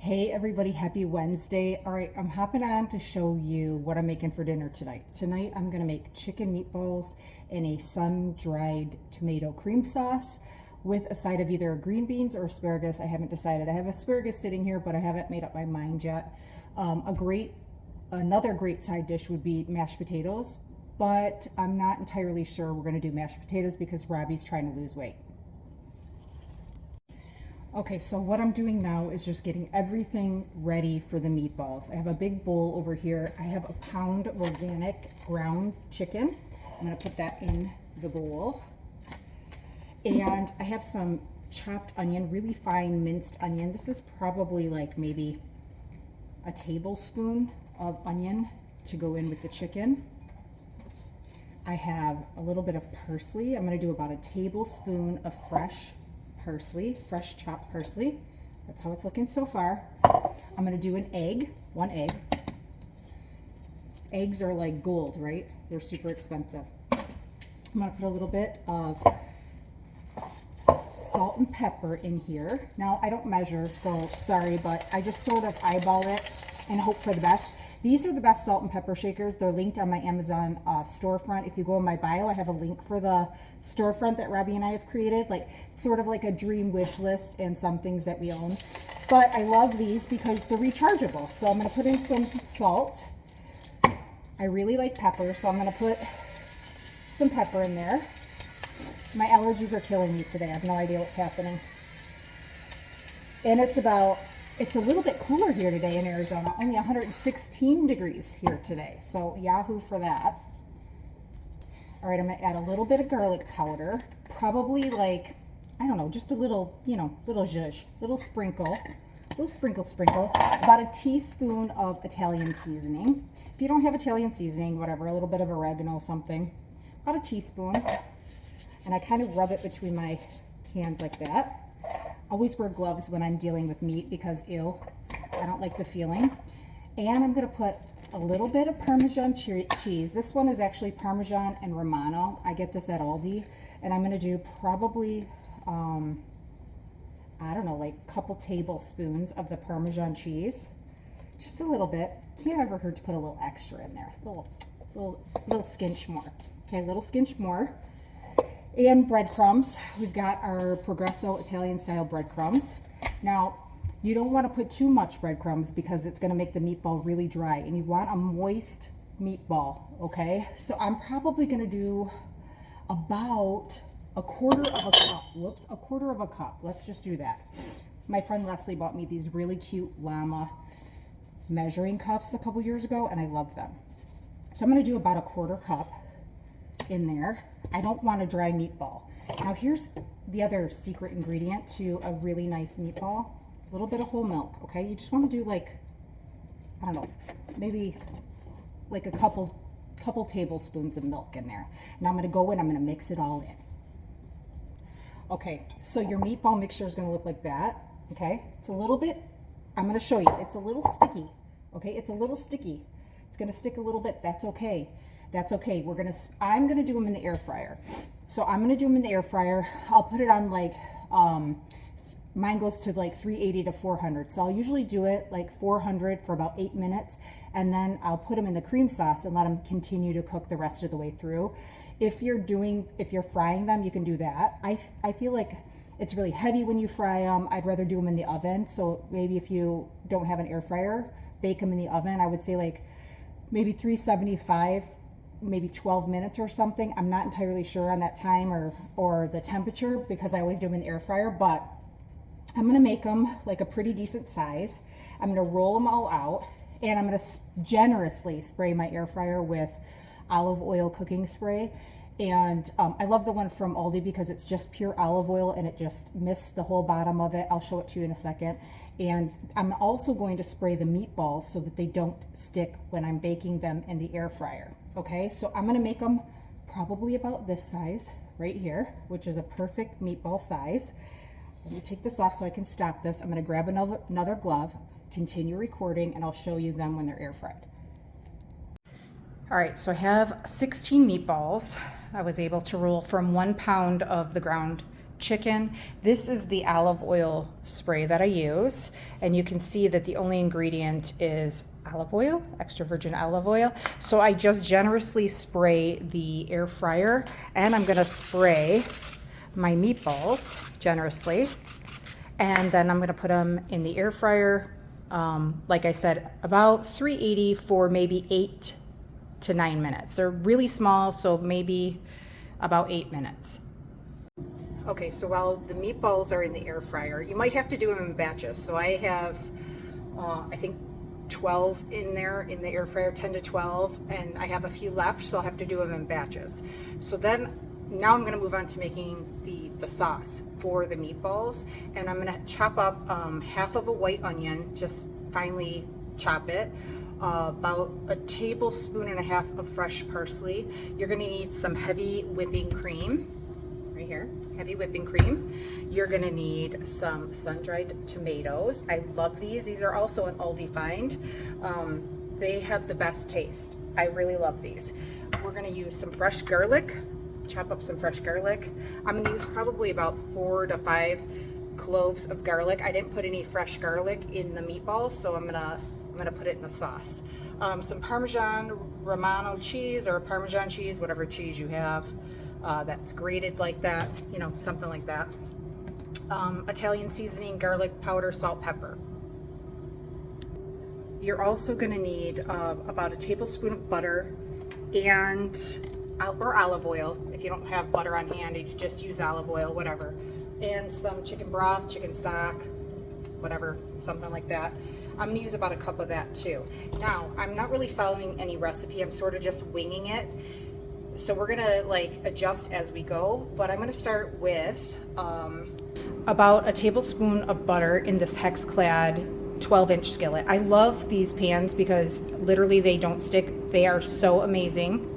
Hey everybody, happy Wednesday. All right, I'm hopping on to show you what I'm making for dinner tonight. Tonight I'm gonna make chicken meatballs in a sun-dried tomato cream sauce with a side of either green beans or asparagus. I haven't decided. I have asparagus sitting here, but I haven't made up my mind yet. Another great side dish would be mashed potatoes, but I'm not entirely sure we're gonna do mashed potatoes because Robbie's trying to lose weight. Okay, so what I'm doing now is just getting everything ready for the meatballs. I have a big bowl over here. I have a pound of organic ground chicken. I'm gonna put that in the bowl. And I have some chopped onion, really fine minced onion. This is probably like maybe a tablespoon of onion to go in with the chicken. I have a little bit of parsley. I'm gonna do about a tablespoon of fresh chopped parsley. That's how it's looking so far. I'm gonna do an egg, one egg. Eggs are like gold, right? They're super expensive. I'm gonna put a little bit of salt and pepper in here. Now, I don't measure, so sorry, but I just sort of eyeball it and hope for the best. These are the best salt and pepper shakers. They're linked on my Amazon storefront. If you go in my bio, I have a link for the storefront that Robbie and I have created, like sort of like a dream wish list and some things that we own. But I love these because they're rechargeable. So I'm gonna put in some salt. I really like pepper, so I'm gonna put some pepper in there. My allergies are killing me today. I have no idea what's happening. And it's a little bit cooler here today in Arizona, only 116 degrees here today. So yahoo for that. All right, I'm gonna add a little bit of garlic powder, probably like, I don't know, just a little, little zhuzh, little sprinkle, about a teaspoon of Italian seasoning. If you don't have Italian seasoning, whatever, a little bit of oregano, something, about a teaspoon. And I kind of rub it between my hands like that. Always wear gloves when I'm dealing with meat because, ew, I don't like the feeling. And I'm gonna put a little bit of Parmesan cheese. This one is actually Parmesan and Romano. I get this at Aldi. And I'm gonna do probably, I don't know, like a couple tablespoons of the Parmesan cheese. Just a little bit. Can't ever hurt to put a little extra in there. A little skinch more. Okay, a little skinch more. And breadcrumbs. We've got our Progresso Italian style breadcrumbs. Now, you don't want to put too much breadcrumbs because it's going to make the meatball really dry, and you want a moist meatball, okay? So I'm probably going to do about a quarter of a cup. Whoops, a quarter of a cup. Let's just do that. My friend Leslie bought me these really cute llama measuring cups a couple years ago, and I love them. So I'm going to do about a quarter cup in there. I don't want a dry meatball. Now here's the other secret ingredient to a really nice meatball. A little bit of whole milk, okay? You just want to do like, I don't know, maybe like a couple tablespoons of milk in there. Now I'm going to go in, I'm going to mix it all in. Okay, so your meatball mixture is going to look like that, okay? It's a little bit, I'm going to show you, it's a little sticky, okay? It's a little sticky. It's going to stick a little bit, that's okay. That's okay. I'm gonna do them in the air fryer. So I'm gonna do them in the air fryer. I'll put it on like, mine goes to like 380 to 400. So I'll usually do it like 400 for about 8 minutes. And then I'll put them in the cream sauce and let them continue to cook the rest of the way through. If you're frying them, you can do that. I feel like it's really heavy when you fry them. I'd rather do them in the oven. So maybe if you don't have an air fryer, bake them in the oven. I would say like maybe 375, maybe 12 minutes or something. I'm not entirely sure on that time or the temperature because I always do them in the air fryer, but I'm gonna make them like a pretty decent size. I'm gonna roll them all out, and I'm gonna generously spray my air fryer with olive oil cooking spray. And I love the one from Aldi because it's just pure olive oil and it just mists the whole bottom of it. I'll show it to you in a second. And I'm also going to spray the meatballs so that they don't stick when I'm baking them in the air fryer. Okay, so I'm gonna make them probably about this size right here, which is a perfect meatball size. Let me take this off so I can stop this. I'm gonna grab another glove, continue recording, and I'll show you them when they're air fried. All right, so I have 16 meatballs. I was able to roll from 1 pound of the ground chicken. This is the olive oil spray that I use, and you can see that the only ingredient is olive oil, extra virgin olive oil. So I just generously spray the air fryer, and I'm gonna spray my meatballs generously, and then I'm gonna put them in the air fryer, like I said, about 380 for maybe 8 to 9 minutes. They're really small, so maybe about 8 minutes. Okay, so while the meatballs are in the air fryer, you might have to do them in batches. So I have, I think 12 in there in the air fryer, 10 to 12, and I have a few left, so I'll have to do them in batches. So then, now I'm gonna move on to making the sauce for the meatballs, and I'm gonna chop up half of a white onion, just finely chop it, about 1.5 tablespoons of fresh parsley. You're gonna need some heavy whipping cream, right here, heavy whipping cream. You're gonna need some sun-dried tomatoes. I love these. These are also an Aldi find. They have the best taste. I really love these. We're gonna use some fresh garlic. Chop up some fresh garlic. I'm gonna use probably about 4 to 5 cloves of garlic. I didn't put any fresh garlic in the meatballs, so I'm gonna put it in the sauce. Some Parmesan Romano cheese or Parmesan cheese, whatever cheese you have. That's grated like that, you know, something like that. Italian seasoning, garlic powder, salt, pepper. You're also gonna need about 1 tablespoon of butter or olive oil. If you don't have butter on hand, you just use olive oil, whatever. And some chicken broth, chicken stock, whatever, something like that. I'm gonna use about 1 cup of that too. Now, I'm not really following any recipe, I'm sort of just winging it. So we're gonna like adjust as we go, but I'm gonna start with about 1 tablespoon of butter in this hex-clad 12-inch skillet. I love these pans because literally they don't stick. They are so amazing.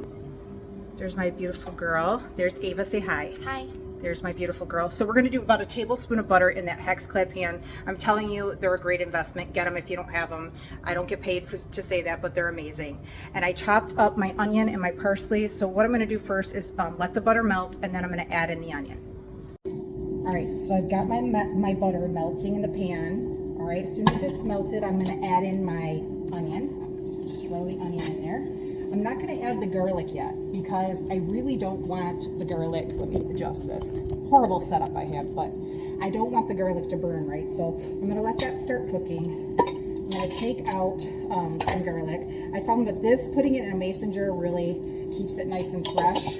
There's my beautiful girl. There's Ava, say hi. Hi. There's my beautiful girl. So we're gonna do about 1 tablespoon of butter in that hex-clad pan. I'm telling you, they're a great investment. Get them if you don't have them. I don't get paid to say that, but they're amazing. And I chopped up my onion and my parsley. So what I'm gonna do first is let the butter melt, and then I'm gonna add in the onion. All right, so I've got my butter melting in the pan. All right, as soon as it's melted, I'm gonna add in my onion. Just throw the onion in there. I'm not going to add the garlic yet because I really don't want the garlic. Let me adjust this. Horrible setup I have, but I don't want the garlic to burn, right? So I'm going to let that start cooking. I'm going to take out some garlic. I found that putting it in a mason jar really keeps it nice and fresh.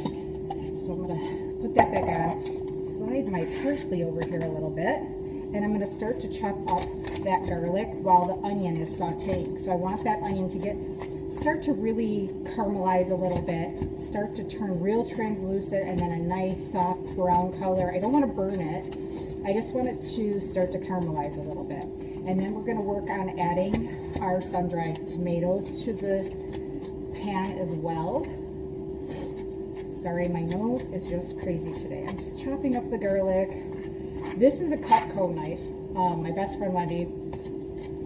So I'm going to put that back on. Slide my parsley over here a little bit. And I'm going to start to chop up that garlic while the onion is sauteing. So I want that onion to start to really caramelize a little bit, start to turn real translucent, and then a nice soft brown color. I don't want to burn it. I just want it to start to caramelize a little bit. And then we're going to work on adding our sun-dried tomatoes to the pan as well. Sorry, my nose is just crazy today. I'm just chopping up the garlic. This is a ℍ𝕠𝕝𝕁 knife. My best friend Wendy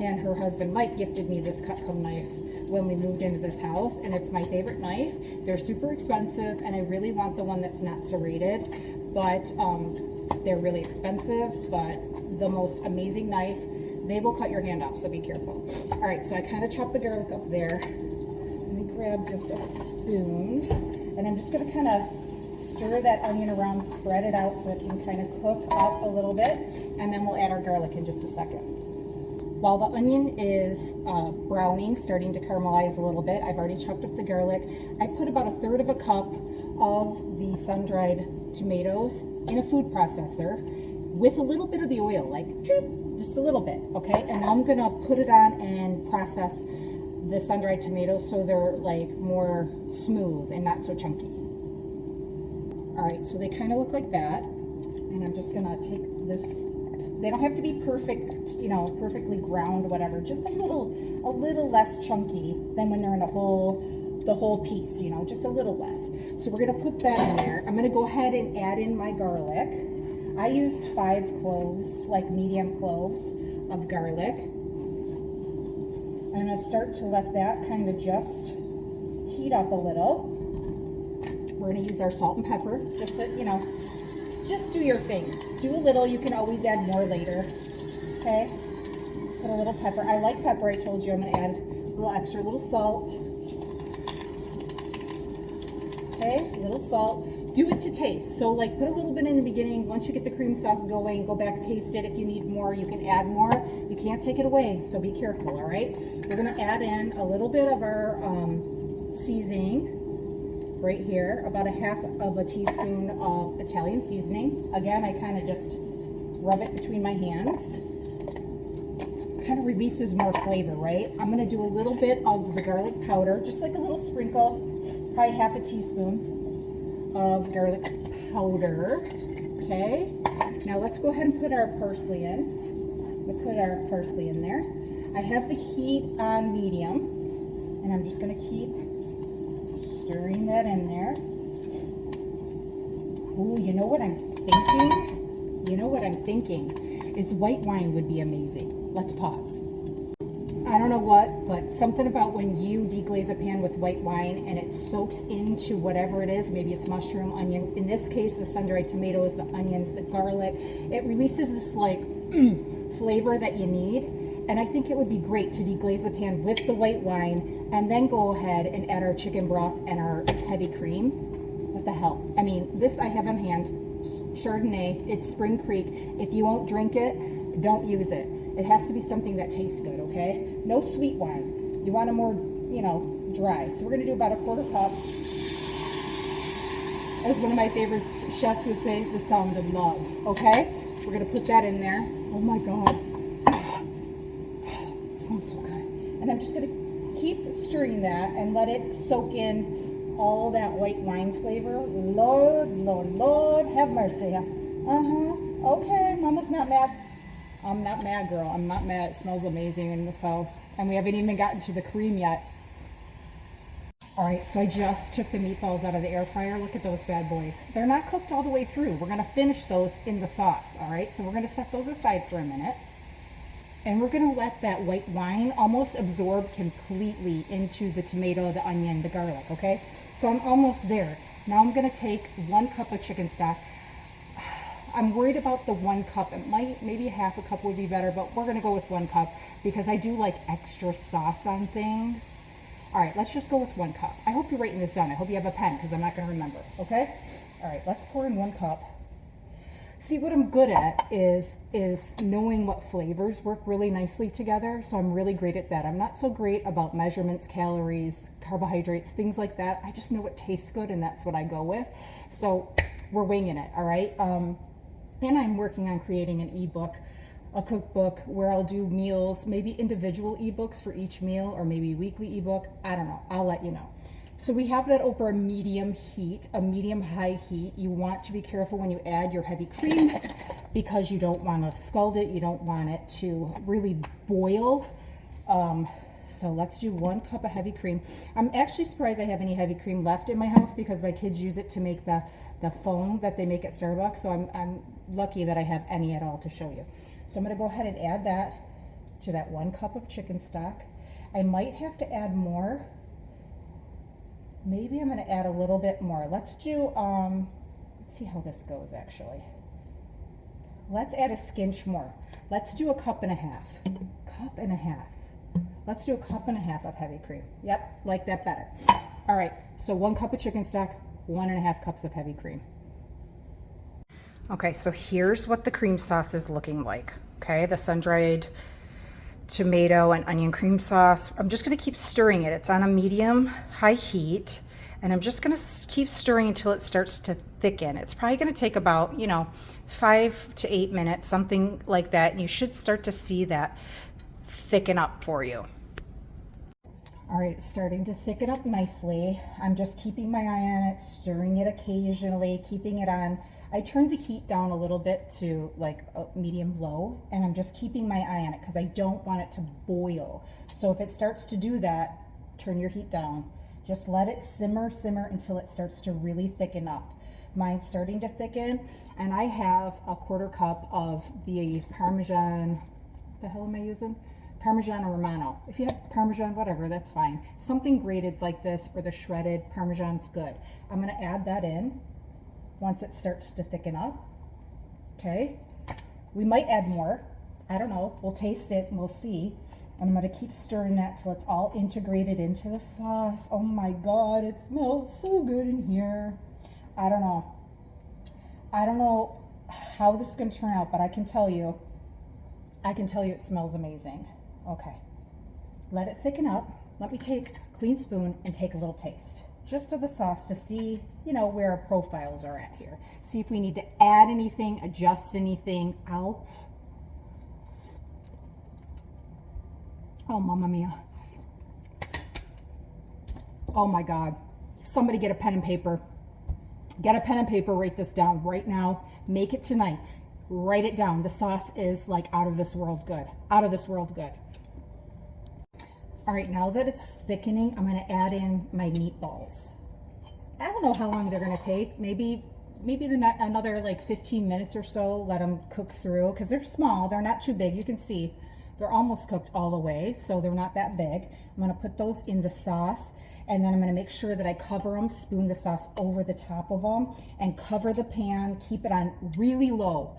and her husband Mike gifted me this ℍ𝕠𝕝𝕁 knife when we moved into this house, and it's my favorite knife. They're super expensive, and I really want the one that's not serrated, but they're really expensive, but the most amazing knife. They will cut your hand off, so be careful. All right, so I kind of chopped the garlic up there. Let me grab just a spoon, and I'm just gonna kind of stir that onion around, spread it out so it can kind of cook up a little bit, and then we'll add our garlic in just a second. While the onion is browning, starting to caramelize a little bit, I've already chopped up the garlic. I put about 1/3 cup of the sun-dried tomatoes in a food processor with a little bit of the oil, like just a little bit, okay? And now I'm gonna put it on and process the sun-dried tomatoes so they're like more smooth and not so chunky. All right, so they kind of look like that. And I'm just gonna take this. They don't have to be perfect, you know, perfectly ground, whatever. Just a little less chunky than when they're in the whole piece, you know, just a little less. So we're gonna put that in there. I'm gonna go ahead and add in my garlic. I used 5 cloves, like medium cloves of garlic. I'm gonna start to let that kind of just heat up a little. We're gonna use our salt and pepper, just to, you know, just do your thing. Do a little, you can always add more later, okay? Put a little pepper. I like pepper, I told you. I'm gonna add a little extra, a little salt. Okay, a little salt. Do it to taste. So like put a little bit in the beginning. Once you get the cream sauce going, go back, taste it. If you need more, you can add more. You can't take it away, so be careful, all right? We're gonna add in a little bit of our seasoning right here, about a half of a teaspoon of Italian seasoning. Again, I kind of just rub it between my hands. Kind of releases more flavor, right? I'm gonna do a little bit of the garlic powder, just like a little sprinkle, probably half a teaspoon of garlic powder. Okay, now let's go ahead and put our parsley in. We'll put our parsley in there. I have the heat on medium, and I'm just gonna keep stirring that in there. Ooh, you know what I'm thinking? You know what I'm thinking is white wine would be amazing. Let's pause. I don't know what, but something about when you deglaze a pan with white wine and it soaks into whatever it is, maybe it's mushroom, onion, in this case the sun-dried tomatoes, the onions, the garlic, it releases this like flavor that you need. And I think it would be great to deglaze the pan with the white wine and then go ahead and add our chicken broth and our heavy cream. What the hell? I mean, this I have on hand, Chardonnay, it's Spring Creek. If you won't drink it, don't use it. It has to be something that tastes good, okay? No sweet wine. You want a more, you know, dry. So we're gonna do about a quarter cup. As one of my favorite chefs would say, the sound of love, okay? We're gonna put that in there. Oh my God. It smells so good. And I'm just gonna keep stirring that and let it soak in all that white wine flavor. Lord, Lord, Lord, have mercy. Okay, Mama's not mad. I'm not mad, girl. I'm not mad. It smells amazing in this house. And we haven't even gotten to the cream yet. All right, so I just took the meatballs out of the air fryer. Look at those bad boys. They're not cooked all the way through. We're gonna finish those in the sauce, all right? So we're gonna set those aside for a minute. And we're gonna let that white wine almost absorb completely into the tomato, the onion, the garlic, okay? So I'm almost there. Now I'm gonna take 1 cup of chicken stock. I'm worried about the 1 cup. It might, maybe half a cup would be better, but we're gonna go with 1 cup because I do like extra sauce on things. All right, let's just go with 1 cup. I hope you're writing this down. I hope you have a pen because I'm not gonna remember, okay? All right, let's pour in 1 cup. See, what I'm good at is knowing what flavors work really nicely together. So I'm really great at that. I'm not so great about measurements, calories, carbohydrates, things like that. I just know what tastes good and that's what I go with. So we're winging it, all right? And I'm working on creating an ebook, a cookbook where I'll do meals, maybe individual ebooks for each meal or maybe weekly ebook. I don't know. I'll let you know. So we have that over a medium heat, a medium-high heat. You want to be careful when you add your heavy cream because you don't want to scald it. You don't want it to really boil. So let's do 1 cup of heavy cream. I'm actually surprised I have any heavy cream left in my house because my kids use it to make the foam that they make at Starbucks. So I'm lucky that I have any at all to show you. So I'm gonna go ahead and add that to that 1 cup of chicken stock. I might have to add more. Maybe I'm gonna add a little bit more. Let's do, let's see how this goes actually. Let's add a skinch more. Let's do 1.5 cups. 1.5 cups. Let's do 1.5 cups of heavy cream. Yep, like that better. All right, so 1 cup of chicken stock, 1.5 cups of heavy cream. Okay, so here's what the cream sauce is looking like. Okay, the sun-dried tomato and onion cream sauce. I'm just gonna keep stirring it. It's on a medium-high heat, and I'm just gonna keep stirring until it starts to thicken. It's probably gonna take about, 5 to 8 minutes, something like that, and you should start to see that thicken up for you. All right, it's starting to thicken up nicely. I'm just keeping my eye on it, stirring it occasionally, keeping it on. I turned the heat down a little bit to like a medium low, and I'm just keeping my eye on it because I don't want it to boil. So if it starts to do that, turn your heat down. Just let it simmer until it starts to really thicken up. Mine's starting to thicken, and I have a 1/4 cup of the Parmesan. What the hell am I using? Parmesan Romano. If you have Parmesan, whatever, that's fine. Something grated like this or the shredded Parmesan's good. I'm gonna add that in once it starts to thicken up. okay? We might add more. I don't know. We'll taste it and we'll see. And I'm going to keep stirring that till it's all integrated into the sauce. Oh my God, it smells so good in here. I don't know. I don't know how this is going to turn out, but I can tell you it smells amazing. Okay. Let it thicken up. Let me take a clean spoon and take a little taste just of the sauce to see, you know, where our profiles are at here. See if we need to add anything, adjust anything. Ow. Oh, mamma mia. Oh my God. Somebody get a pen and paper. Get a pen and paper, write this down right now. Make it tonight. Write it down. The sauce is like out of this world good. Out of this world good. All right, now that it's thickening, I'm gonna add in my meatballs. I don't know how long they're gonna take. Maybe another like 15 minutes or so. Let them cook through, because they're small, they're not too big. You can see they're almost cooked all the way, so they're not that big. I'm gonna put those in the sauce, and then I'm gonna make sure that I cover them, spoon the sauce over the top of them, and cover the pan, keep it on really low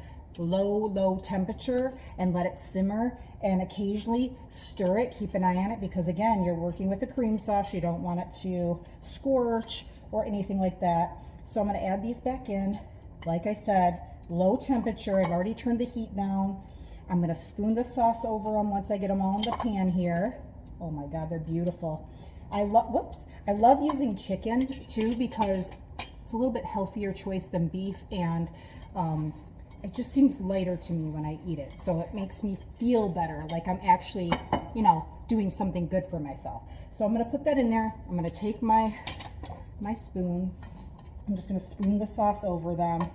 temperature, and let it simmer, and occasionally stir it. Keep an eye on it, because again, you're working with a cream sauce. You don't want it to scorch or anything like that. So I'm going to add these back in. Like I said, low temperature. I've already turned the heat down. I'm going to spoon the sauce over them once I get them all in the pan here. Oh my God, they're beautiful. I love using chicken too, because it's a little bit healthier choice than beef, and it just seems lighter to me when I eat it. So it makes me feel better, like I'm actually, you know, doing something good for myself. So I'm gonna put that in there. I'm gonna take my spoon. I'm just gonna spoon the sauce over them,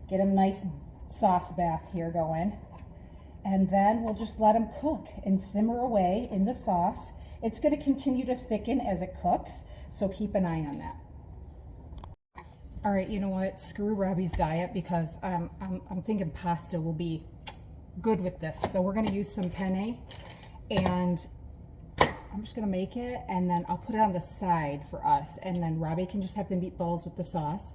get a nice sauce bath here going. And then we'll just let them cook and simmer away in the sauce. It's gonna continue to thicken as it cooks, so keep an eye on that. All right, you know what? Screw Robbie's diet, because I'm thinking pasta will be good with this. So we're gonna use some penne, and I'm just gonna make it, and then I'll put it on the side for us, and then Robbie can just have the meatballs with the sauce.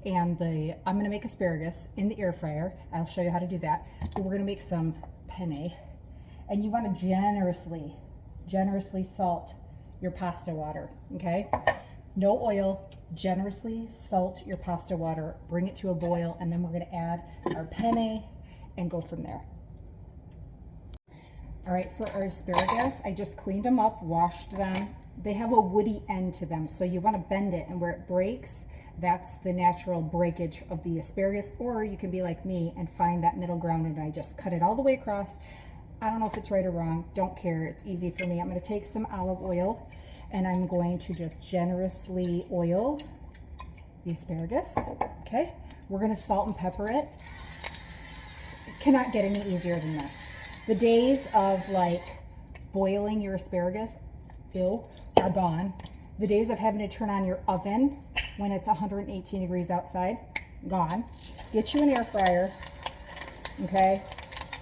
And I'm gonna make asparagus in the air fryer. I'll show you how to do that. But we're gonna make some penne, and you wanna generously salt your pasta water, okay? No oil. Generously salt your pasta water, bring it to a boil, and then we're going to add our penne and go from there. All right, for our asparagus, I just cleaned them up, washed them. They have a woody end to them, so you want to bend it, and where it breaks, that's the natural breakage of the asparagus. Or you can be like me and find that middle ground, and I just cut it all the way across. I don't know if it's right or wrong, don't care, it's easy for me. I'm going to take some olive oil, and I'm going to just generously oil the asparagus, okay? We're gonna salt and pepper it. Cannot get any easier than this. The days of like boiling your asparagus, are gone. The days of having to turn on your oven when it's 118 degrees outside, gone. Get you an air fryer, okay?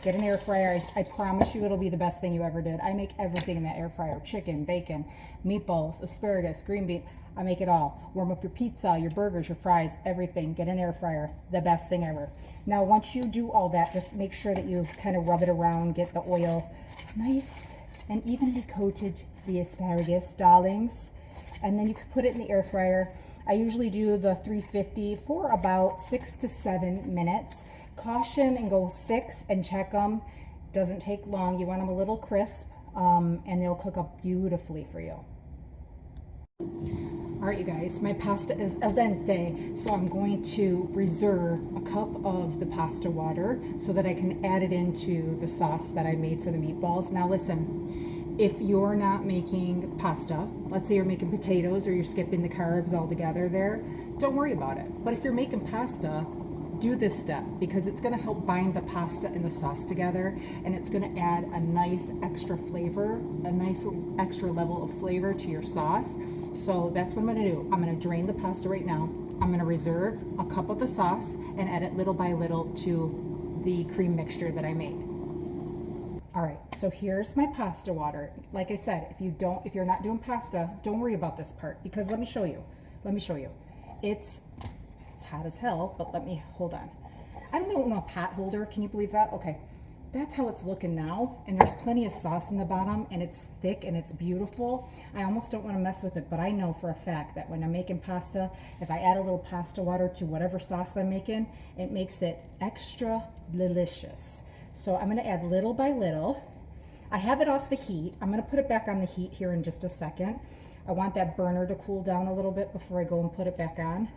Get an air fryer. I promise you it'll be the best thing you ever did. I make everything in that air fryer. Chicken, bacon, meatballs, asparagus, green bean. I make it all. Warm up your pizza, your burgers, your fries, everything. Get an air fryer. The best thing ever. Now, once you do all that, just make sure that you kind of rub it around, get the oil nice and evenly coated the asparagus, darlings. And then you can put it in the air fryer. I usually do the 350 for about 6 to 7 minutes. Caution and go 6 and check them. Doesn't take long. You want them a little crisp, and they'll cook up beautifully for you. All right, you guys, my pasta is al dente, so I'm going to reserve a cup of the pasta water so that I can add it into the sauce that I made for the meatballs. Now listen, if you're not making pasta, let's say you're making potatoes or you're skipping the carbs altogether there, don't worry about it. But if you're making pasta, do this step, because it's going to help bind the pasta and the sauce together, and it's going to add a nice extra flavor, a nice extra level of flavor to your sauce. So that's what I'm going to do. I'm going to drain the pasta right now. I'm going to reserve a cup of the sauce and add it little by little to the cream mixture that I made. All right, so here's my pasta water. Like I said, if you're not doing pasta, don't worry about this part, because let me show you. It's hot as hell, but hold on. I don't even know a pot holder. Can you believe that? Okay. That's how it's looking now, and there's plenty of sauce in the bottom, and it's thick and it's beautiful. I almost don't want to mess with it, but I know for a fact that when I'm making pasta, if I add a little pasta water to whatever sauce I'm making, it makes it extra delicious. So I'm going to add little by little. I have it off the heat. I'm going to put it back on the heat here in just a second. I want that burner to cool down a little bit before I go and put it back on.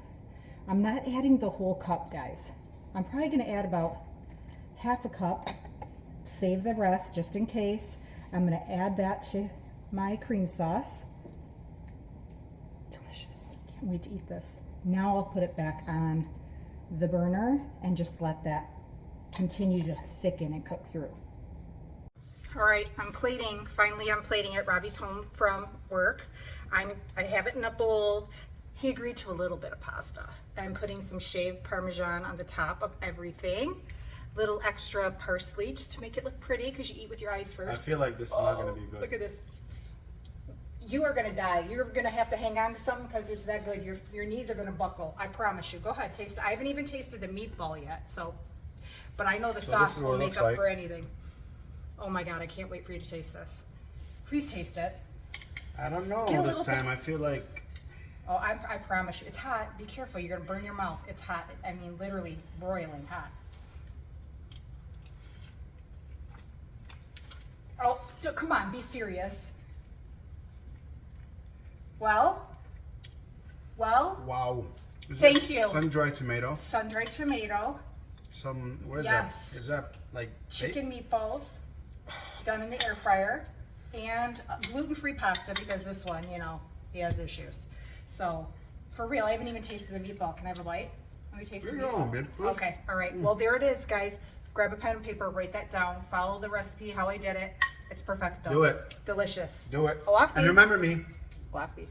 I'm not adding the whole cup, guys. I'm probably going to add about half a cup. Save the rest just in case. I'm going to add that to my cream sauce. Delicious. Can't wait to eat this. Now I'll put it back on the burner and just let that continue to thicken and cook through. All right, I'm plating. Finally, I'm plating it. Robbie's home from work. I have it in a bowl. He agreed to a little bit of pasta. I'm putting some shaved Parmesan on the top of everything. Little extra parsley just to make it look pretty because you eat with your eyes first. I feel like this is not going to be good. Look at this. You are going to die. You're going to have to hang on to something because it's that good. Your knees are going to buckle. I promise you. Go ahead, taste it. I haven't even tasted the meatball yet, but I know the sauce will make up for anything. Oh my God, I can't wait for you to taste this. Please taste it. I don't know this time. I feel like... Oh, I promise you. It's hot. Be careful. You're going to burn your mouth. It's hot. I mean, literally broiling hot. Oh, so come on, be serious. Well. Wow. Thank you. Sun-dried tomato. Sun-dried tomato. What is that? Is that like chicken meatballs done in the air fryer, and gluten-free pasta because this one, he has issues. So, for real, I haven't even tasted the meatball. Can I have a bite? Let me taste the meatball. Okay, all right. Well, there it is, guys. Grab a pen and paper, write that down, follow the recipe, how I did it. It's perfecto. Do it. Delicious. Do it. Awafi. And remember me. Awafi.